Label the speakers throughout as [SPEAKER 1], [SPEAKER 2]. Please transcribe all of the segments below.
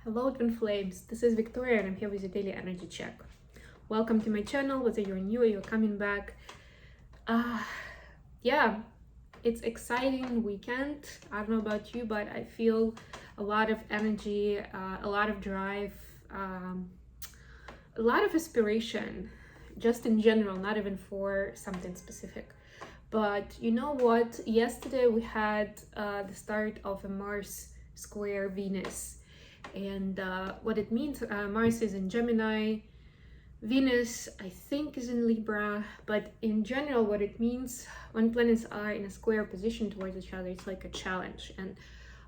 [SPEAKER 1] Hello twin flames, this is Victoria and I'm here with your daily energy check. Welcome to my channel, whether you're new or you're coming back. Yeah, it's exciting weekend. I don't know about you, but I feel a lot of energy, a lot of drive, a lot of aspiration, just in general, not even for something specific. But you know what? Yesterday we had the start of a Mars square Venus. And what it means, Mars is in Gemini, Venus I think is in Libra, but in general what it means when planets are in a square position towards each other, it's like a challenge. And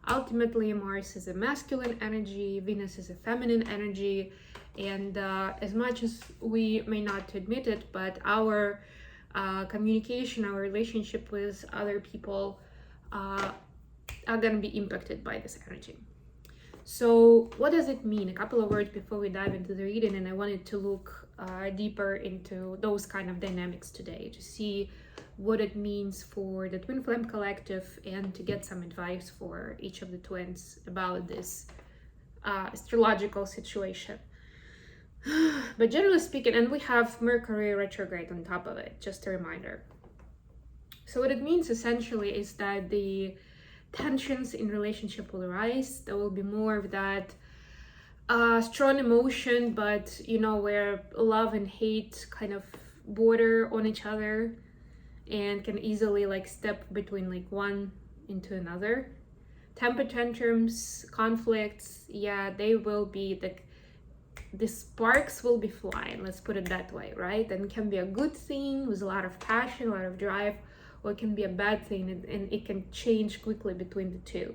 [SPEAKER 1] ultimately Mars is a masculine energy, Venus is a feminine energy, and as much as we may not admit it, but our communication, our relationship with other people are going to be impacted by this energy. So what does it mean? A couple of words before we dive into the reading, and I wanted to look deeper into those kind of dynamics today to see what it means for the Twin Flame Collective and to get some advice for each of the twins about this astrological situation. But generally speaking, and we have Mercury retrograde on top of it, just a reminder. So what it means essentially is that the tensions in relationship will arise. There will be more of that strong emotion, but you know, where love and hate kind of border on each other and can easily like step between like one into another. Temper tantrums, conflicts, yeah, they will be the sparks will be flying, let's put it that way, right? And it can be a good thing with a lot of passion, a lot of drive, or it can be a bad thing, and it can change quickly between the two,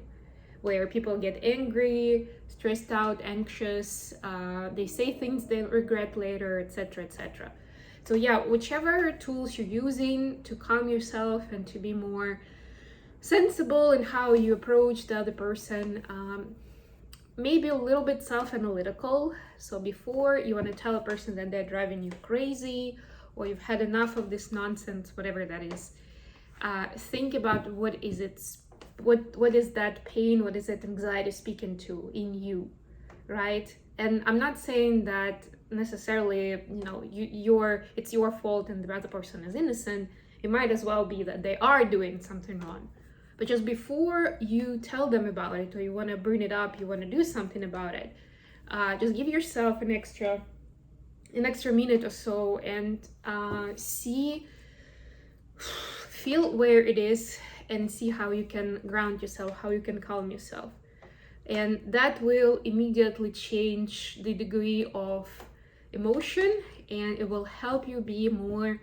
[SPEAKER 1] where people get angry, stressed out, anxious, they say things they regret later, etc., etc. So yeah, whichever tools you're using to calm yourself and to be more sensible in how you approach the other person, maybe a little bit self-analytical. So before you want to tell a person that they're driving you crazy or you've had enough of this nonsense, whatever that is, think about what is that pain, what is that anxiety speaking to in you, right? And I'm not saying that necessarily, you know, it's your fault and the other person is innocent. It might as well be that they are doing something wrong. But just before you tell them about it, or you want to bring it up, you want to do something about it, just give yourself an extra minute or so and feel where it is and see how you can ground yourself, how you can calm yourself. And that will immediately change the degree of emotion, and it will help you be more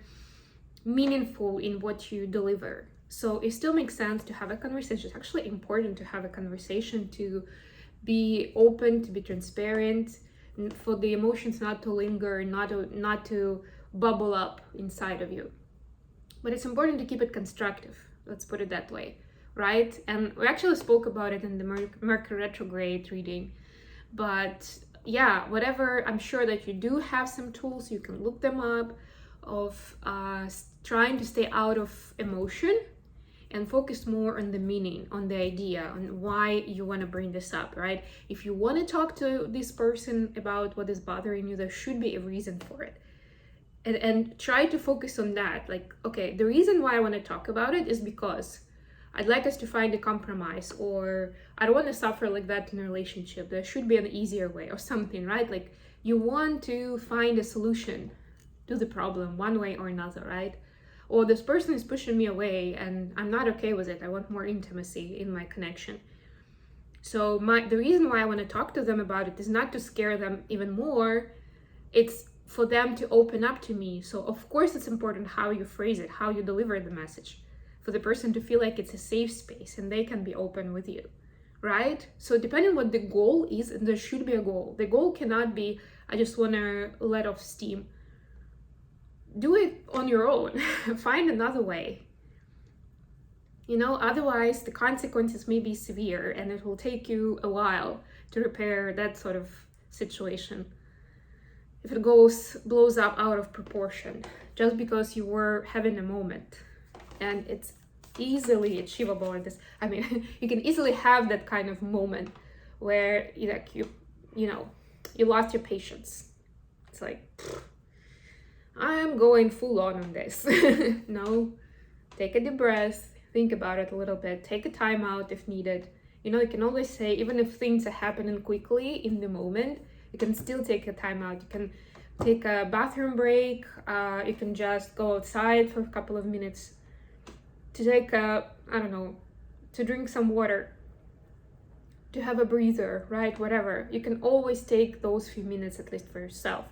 [SPEAKER 1] meaningful in what you deliver. So it still makes sense to have a conversation. It's actually important to have a conversation, to be open, to be transparent, for the emotions not to linger, not to bubble up inside of you. But it's important to keep it constructive, let's put it that way, right? And we actually spoke about it in the Mercury retrograde reading. But yeah, whatever, I'm sure that you do have some tools, you can look them up, of trying to stay out of emotion and focus more on the meaning, on the idea, on why you want to bring this up, right? If you want to talk to this person about what is bothering you, there should be a reason for it. And try to focus on that. Like, okay, the reason why I want to talk about it is because I'd like us to find a compromise, or I don't want to suffer like that in a relationship. There should be an easier way or something, right? Like, you want to find a solution to the problem one way or another, right? Or this person is pushing me away and I'm not okay with it. I want more intimacy in my connection. So the reason why I want to talk to them about it is not to scare them even more. It's for them to open up to me. So of course it's important how you phrase it, how you deliver the message, for the person to feel like it's a safe space and they can be open with you, right? So depending on what the goal is, and there should be a goal. The goal cannot be, I just want to let off steam. Do it on your own. Find another way. You know, otherwise the consequences may be severe and it will take you a while to repair that sort of situation. If it blows up out of proportion, just because you were having a moment. And it's easily achievable in this. I mean, you can easily have that kind of moment where you you know, you lost your patience. It's like, I'm going full on this. No, take a deep breath, think about it a little bit, take a time out if needed. You know, you can always say, even if things are happening quickly in the moment, you can still take a time out. You can take a bathroom break. You can just go outside for a couple of minutes to take a, I don't know, to drink some water, to have a breather, right? Whatever. You can always take those few minutes at least for yourself,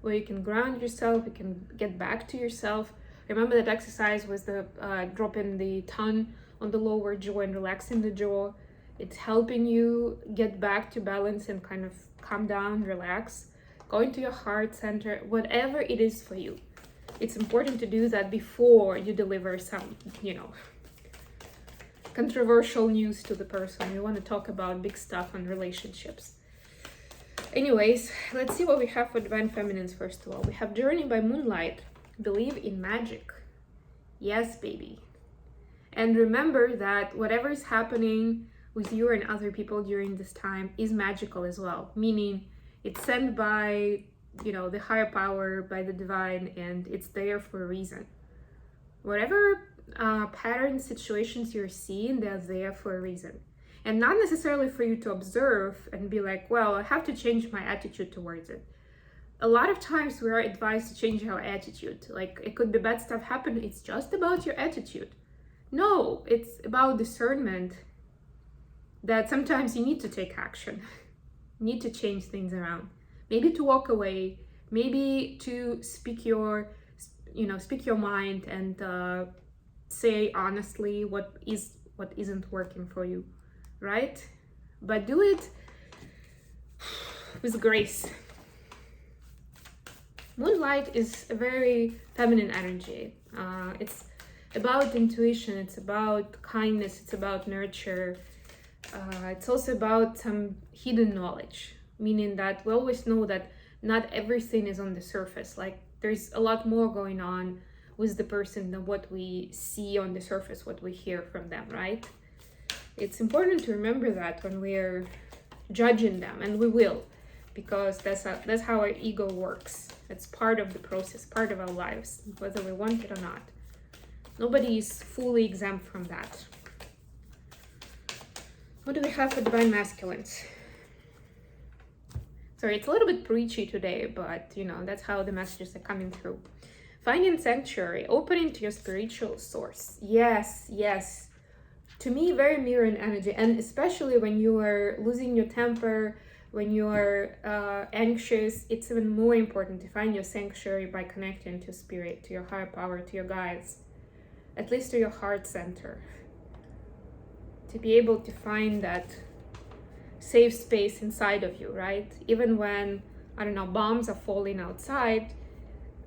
[SPEAKER 1] where you can ground yourself, you can get back to yourself. Remember that exercise was the dropping the tongue on the lower jaw and relaxing the jaw. It's helping you get back to balance and kind of calm down, relax, go into your heart center, whatever it is for you. It's important to do that before you deliver some, you know, controversial news to the person. You want to talk about big stuff on relationships. Anyways, let's see what we have for Divine Feminines first of all. We have Journey by Moonlight. Believe in magic. Yes, baby. And remember that whatever is happening with you and other people during this time is magical as well. Meaning it's sent by, you know, the higher power, by the divine, and it's there for a reason. Whatever patterns, situations you're seeing, they're there for a reason. And not necessarily for you to observe and be like, well, I have to change my attitude towards it. A lot of times we are advised to change our attitude. Like, it could be bad stuff happening. It's just about your attitude. No, it's about discernment, that sometimes you need to take action. You need to change things around. Maybe to walk away, maybe to speak your mind and say honestly what isn't working for you, right? But do it with grace. Moonlight is a very feminine energy. It's about intuition, it's about kindness, it's about nurture. It's also about some hidden knowledge, meaning that we always know that not everything is on the surface. Like, there's a lot more going on with the person than what we see on the surface, what we hear from them, right? It's important to remember that when we're judging them, and we will, because that's how our ego works. It's part of the process, part of our lives, whether we want it or not. Nobody is fully exempt from that. What do we have for Divine Masculines? Sorry, it's a little bit preachy today, but you know, that's how the messages are coming through. Finding sanctuary, opening to your spiritual source. Yes, yes. To me, very mirroring energy, and especially when you are losing your temper, when you are anxious, it's even more important to find your sanctuary by connecting to spirit, to your higher power, to your guides, at least to your heart center. To be able to find that safe space inside of you, right? Even when, I don't know, bombs are falling outside,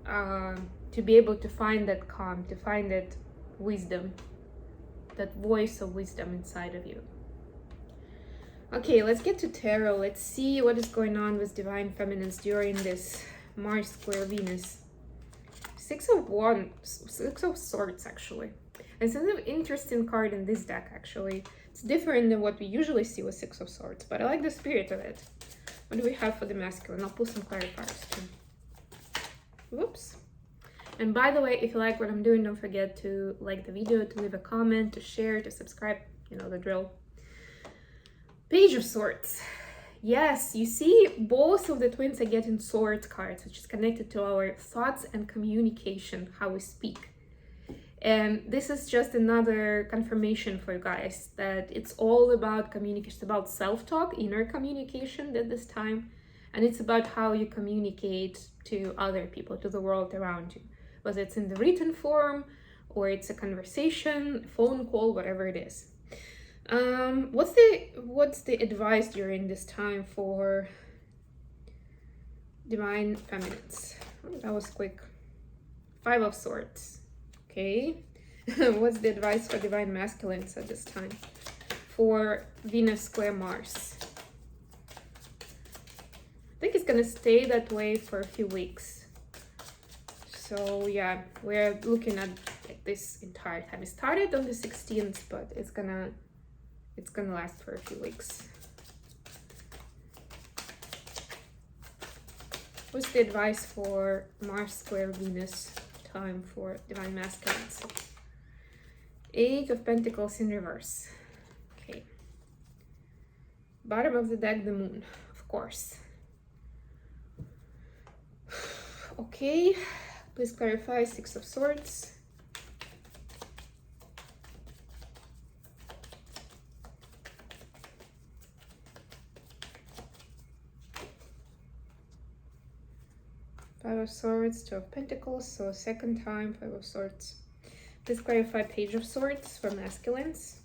[SPEAKER 1] to be able to find that calm, to find that wisdom, that voice of wisdom inside of you. Okay, let's get to tarot. Let's see what is going on with Divine Feminines during this Mars square Venus. Six of Swords, actually. It's an interesting card in this deck, actually. It's different than what we usually see with Six of Swords, but I like the spirit of it. What do we have for the masculine? I'll pull some clarifiers too. Whoops. And by the way, if you like what I'm doing, don't forget to like the video, to leave a comment, to share, to subscribe. You know the drill. Page of Swords. Yes, you see both of the twins are getting swords cards, which is connected to our thoughts and communication, how we speak. And this is just another confirmation for you guys that it's all about communication. It's about self-talk, inner communication at this time. And it's about how you communicate to other people, to the world around you. Whether it's in the written form or it's a conversation, phone call, whatever it is. What's the advice during this time for Divine Feminines? Oh, that was quick. Five of Swords. Okay. What's the advice for Divine Masculines at this time for Venus square Mars? I think it's gonna stay that way for a few weeks. So yeah, we're looking at this entire time. It started on the 16th, but it's gonna last for a few weeks. What's the advice for Mars square Venus time for Divine Masculines? 8 of Pentacles in reverse. Okay. Bottom of the deck, the Moon, of course. Okay, please clarify. 6 of Swords. Five of Swords, 2 of Pentacles, so second time, 5 of Swords. Please clarify. Page of Swords for masculines.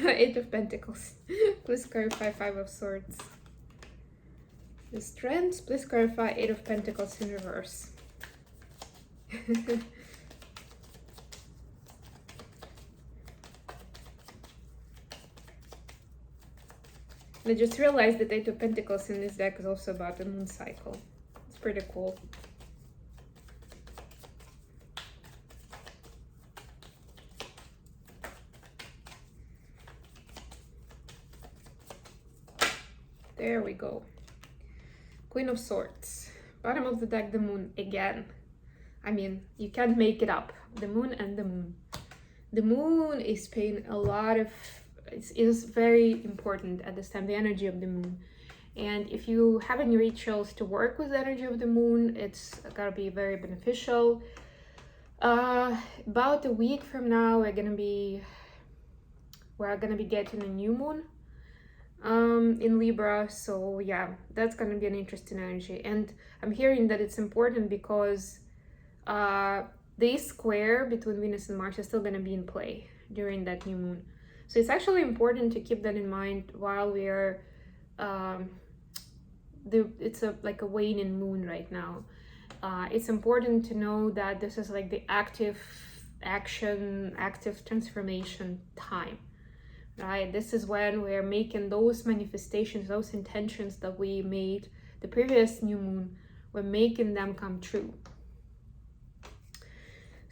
[SPEAKER 1] Eight of Pentacles. Please clarify. 5 of Swords. The Strength. Please clarify. 8 of Pentacles in reverse. I just realized that 8 of Pentacles in this deck is also about the moon cycle. It's pretty cool. There we go. Queen of Swords. Bottom of the deck, the Moon again. I mean, you can't make it up. The Moon and the Moon. The Moon is paying a lot of... It is very important at this time, the energy of the Moon. And if you have any rituals to work with the energy of the Moon, it's gotta be very beneficial. About a week from now, we're gonna be getting a new moon in Libra, so yeah, that's gonna be an interesting energy. And I'm hearing that it's important because this square between Venus and Mars is still gonna be in play during that new moon. So it's actually important to keep that in mind while we are it's like a waning moon right now. It's important to know that this is like the active action, active transformation time. Right, this is when we're making those manifestations, those intentions that we made the previous new moon, we're making them come true.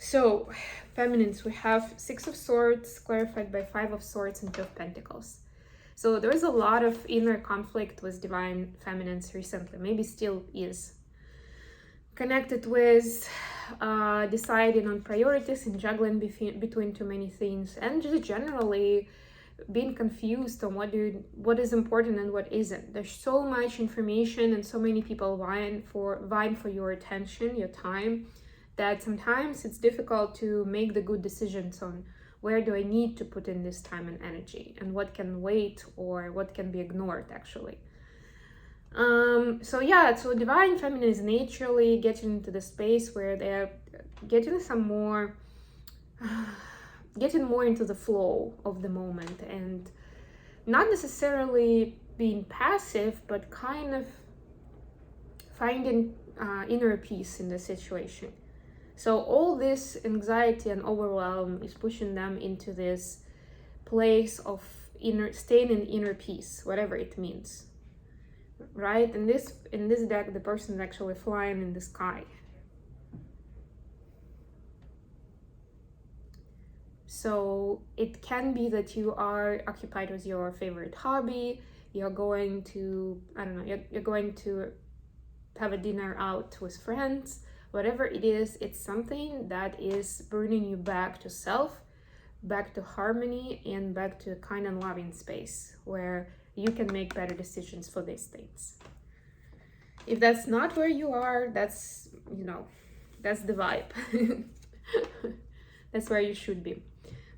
[SPEAKER 1] So, feminines, we have 6 of Swords clarified by 5 of Swords and 2 of Pentacles. So there is a lot of inner conflict with divine feminines recently, maybe still is. Connected with deciding on priorities and juggling between too many things, and just generally being confused on what is important and what isn't. There's so much information and so many people vying for your attention, your time, that sometimes it's difficult to make the good decisions on where do I need to put in this time and energy, and what can wait or what can be ignored actually. So yeah, so divine feminine is naturally getting into the space where they're getting getting more into the flow of the moment, and not necessarily being passive, but kind of finding inner peace in the situation. So all this anxiety and overwhelm is pushing them into this place of staying in inner peace, whatever it means, right? In this deck, the person is actually flying in the sky. So it can be that you are occupied with your favorite hobby, you're going to, I don't know, you're going to have a dinner out with friends, whatever it is, it's something that is bringing you back to self, back to harmony, and back to a kind and loving space where you can make better decisions for these things. If that's not where you are, that's, you know, that's the vibe. That's where you should be.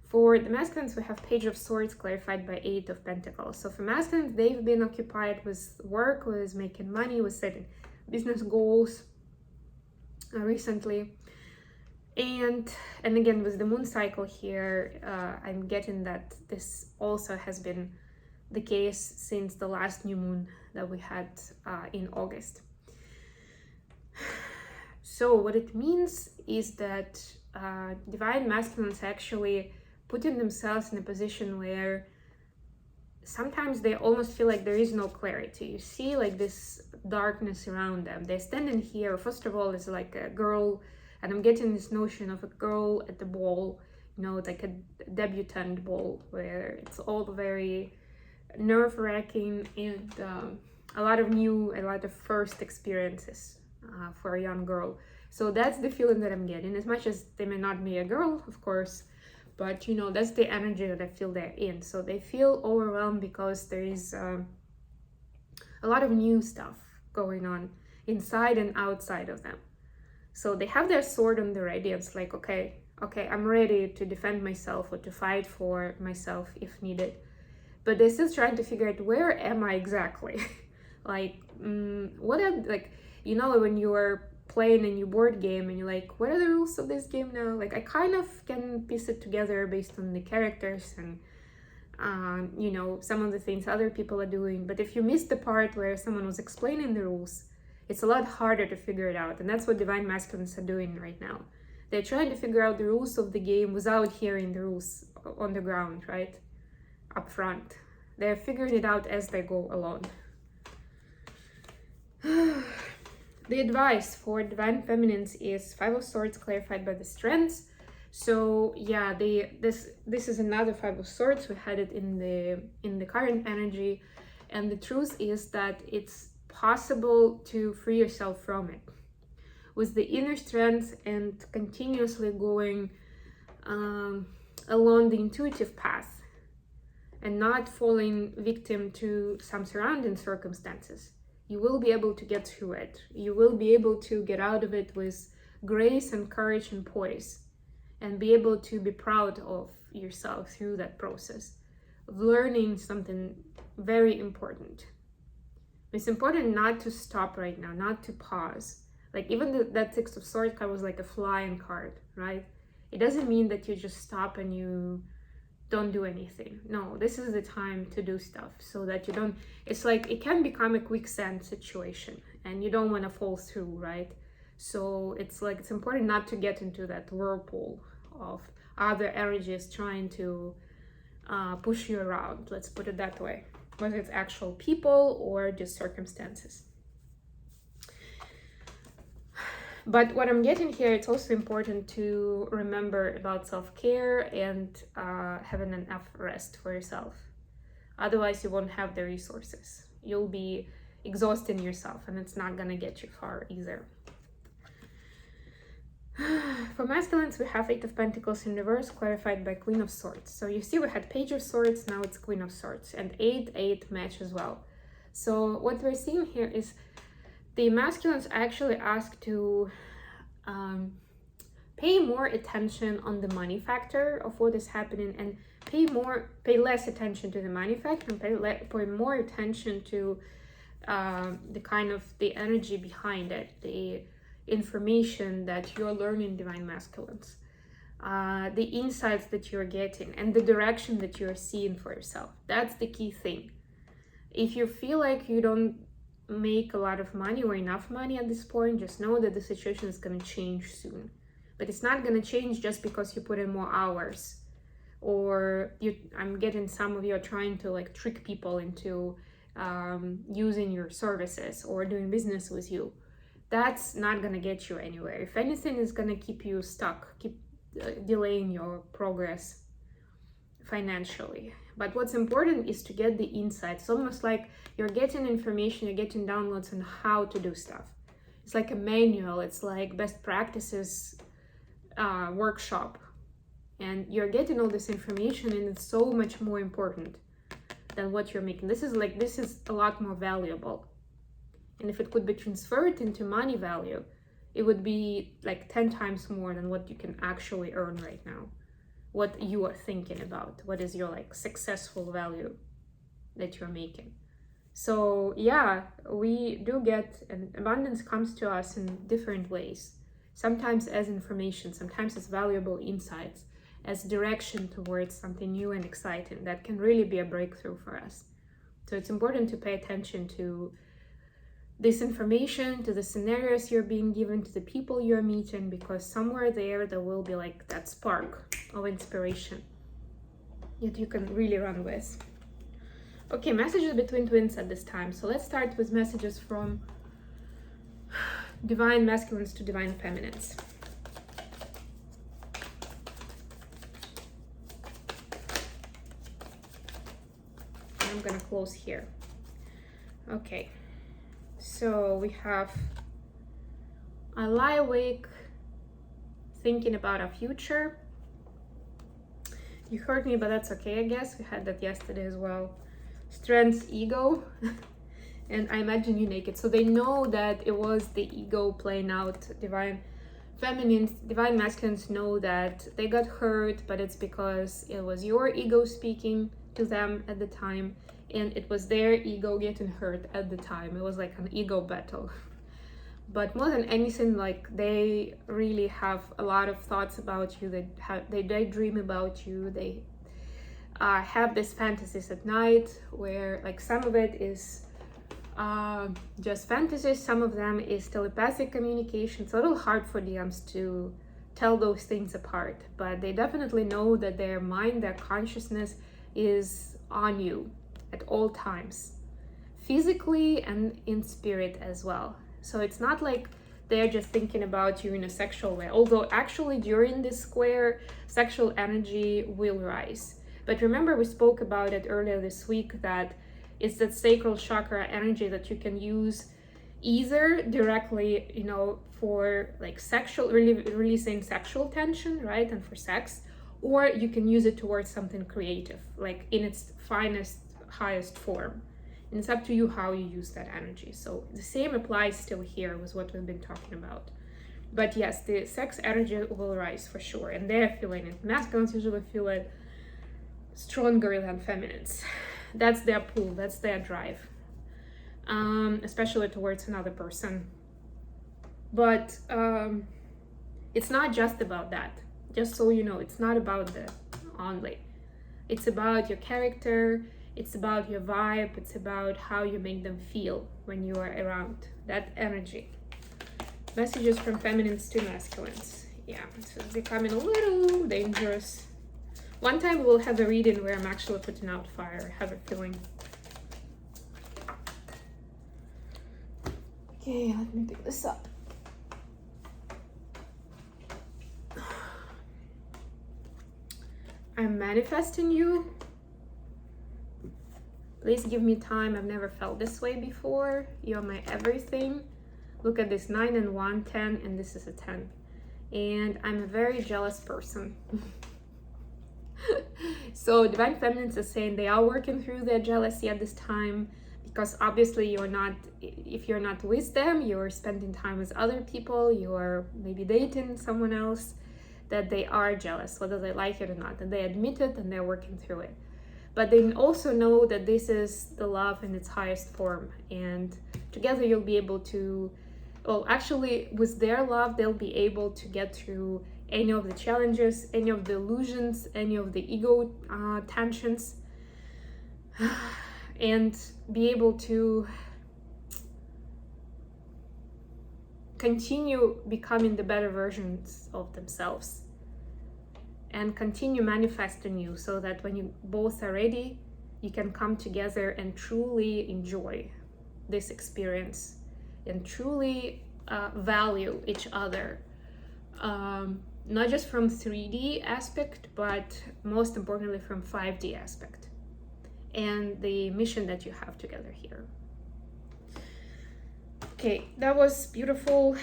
[SPEAKER 1] For the masculines, we have Page of Swords clarified by 8 of Pentacles. So for masculines, they've been occupied with work, with making money, with setting business goals recently. And again, with the moon cycle here, I'm getting that this also has been the case since the last new moon that we had in August. So what it means is that divine masculines actually putting themselves in a position where sometimes they almost feel like there is no clarity. You see like this darkness around them. They're standing here. First of all, it's like a girl And I'm getting this notion of a girl at the ball, you know, like a debutante ball, where it's all very nerve-wracking and a lot of first experiences for a young girl. So that's the feeling that I'm getting, as much as they may not be a girl, of course, but you know, that's the energy that I feel they're in. So they feel overwhelmed because there is a lot of new stuff going on inside and outside of them. So they have their sword on the ready. It's like, okay, I'm ready to defend myself or to fight for myself if needed. But they're still trying to figure out, where am I exactly? Like, like, you know, when you're playing a new board game and you're like, what are the rules of this game now? Like, I kind of can piece it together based on the characters and you know, some of the things other people are doing. But if you miss the part where someone was explaining the rules, it's a lot harder to figure it out. And that's what divine masculines are doing right now. They're trying to figure out the rules of the game without hearing the rules on the ground, right? Up front. They're figuring it out as they go along. The advice for divine feminines is Five of Swords clarified by the Strengths. So yeah, this is another Five of Swords. We had it in the current energy, and the truth is that it's possible to free yourself from it with the inner strength and continuously going along the intuitive path and not falling victim to some surrounding circumstances. You will be able to get through it. You will be able to get out of it with grace and courage and poise, and be able to be proud of yourself through that process of learning something very important. It's important not to stop right now, not to pause. Like, even that Six of Swords card was like a flying card, right? It doesn't mean that you just stop and you don't do anything. No, this is the time to do stuff so that you don't, it's like, it can become a quicksand situation and you don't want to fall through, right? So it's like, it's important not to get into that whirlpool of other energies trying to push you around, let's put it that way, whether it's actual people or just circumstances. But what I'm getting here, it's also important to remember about self-care and having enough rest for yourself. Otherwise, you won't have the resources. You'll be exhausting yourself, and it's not gonna get you far either. For masculines, we have Eight of Pentacles in reverse, clarified by Queen of Swords. So you see, we had Page of Swords, now it's Queen of Swords, and 8 match as well. So what we're seeing here is the masculines actually ask to pay more attention on the money factor of what is happening, and pay less attention to the money factor, and pay more attention to the energy behind it, the information that you're learning, divine masculines, the insights that you're getting, and the direction that you're seeing for yourself. That's the key thing. If you feel like you don't make a lot of money or enough money at this point, just know that the situation is going to change soon. But it's not going to change just because you put in more hours, or I'm getting some of you are trying to like trick people into using your services or doing business with you. That's not going to get you anywhere. If anything, it's going to keep you stuck, keep delaying your progress financially. But what's important is to get the insights. It's almost like you're getting information, you're getting downloads on how to do stuff. It's like a manual, it's like best practices workshop. And you're getting all this information, and it's so much more important than what you're making. This is a lot more valuable. And if it could be transferred into money value, it would be like 10 times more than what you can actually earn right now. What you are thinking about, what is your like successful value that you're making. So yeah, we do get, and abundance comes to us in different ways. Sometimes as information, sometimes as valuable insights, as direction towards something new and exciting that can really be a breakthrough for us. So it's important to pay attention to this information, to the scenarios you're being given, to the people you're meeting, because somewhere there will be like that spark of inspiration that you can really run with. Okay, messages between twins at this time. So let's start with messages from divine masculines to divine feminines. I'm gonna close here. Okay, so we have I lie awake thinking about our future. You heard me, but that's okay, I guess. We had that yesterday as well. Strength, ego, and I imagine you naked. So they know that it was the ego playing out. Divine feminines, divine masculines know that they got hurt, but it's because it was your ego speaking to them at the time, and it was their ego getting hurt at the time. It was like an ego battle. But more than anything, like, they really have a lot of thoughts about you. They daydream about you. They have these fantasies at night, where like some of it is just fantasies, some of them is telepathic communication. It's a little hard for DMs to tell those things apart, but they definitely know that their mind, their consciousness is on you at all times, physically and in spirit as well. So it's not like they're just thinking about you in a sexual way, although actually during this square, sexual energy will rise. But remember, we spoke about it earlier this week, that it's that sacral chakra energy that you can use either directly, you know, for like sexual, releasing sexual tension, right, and for sex, or you can use it towards something creative, like in its finest, highest form. And it's up to you how you use that energy. So the same applies still here with what we've been talking about. But yes, the sex energy will rise for sure, and they're feeling it. Masculines usually feel it stronger than feminines. That's their pull, that's their drive, especially towards another person. But it's not just about that. Just so you know, it's not about the only. It's about your character. It's about your vibe. It's about how you make them feel when you are around that energy. Messages from feminines to masculines. Yeah, it's becoming a little dangerous. One time we'll have a reading where I'm actually putting out fire. I have a feeling. Okay, let me pick this up. I'm manifesting you. Please give me time. I've never felt this way before. You're my everything. Look at this, 9 and 1, 10, and this is a 10. And I'm a very jealous person. So divine feminines are saying they are working through their jealousy at this time, because obviously if you're not with them, you're spending time with other people, you're maybe dating someone else, that they are jealous, whether they like it or not, and they admit it and they're working through it. But they also know that this is the love in its highest form, and together you'll be able to, well, actually with their love, they'll be able to get through any of the challenges, any of the illusions, any of the ego tensions, and be able to continue becoming the better versions of themselves and continue manifesting you, so that when you both are ready, you can come together and truly enjoy this experience and truly value each other, not just from 3D aspect, but most importantly from 5D aspect, and the mission that you have together here. Okay, that was beautiful.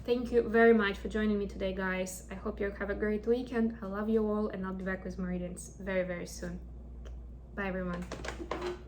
[SPEAKER 1] Thank you very much for joining me today, guys. I hope you have a great weekend. I love you all, and I'll be back with more readings very, very soon. Bye, everyone.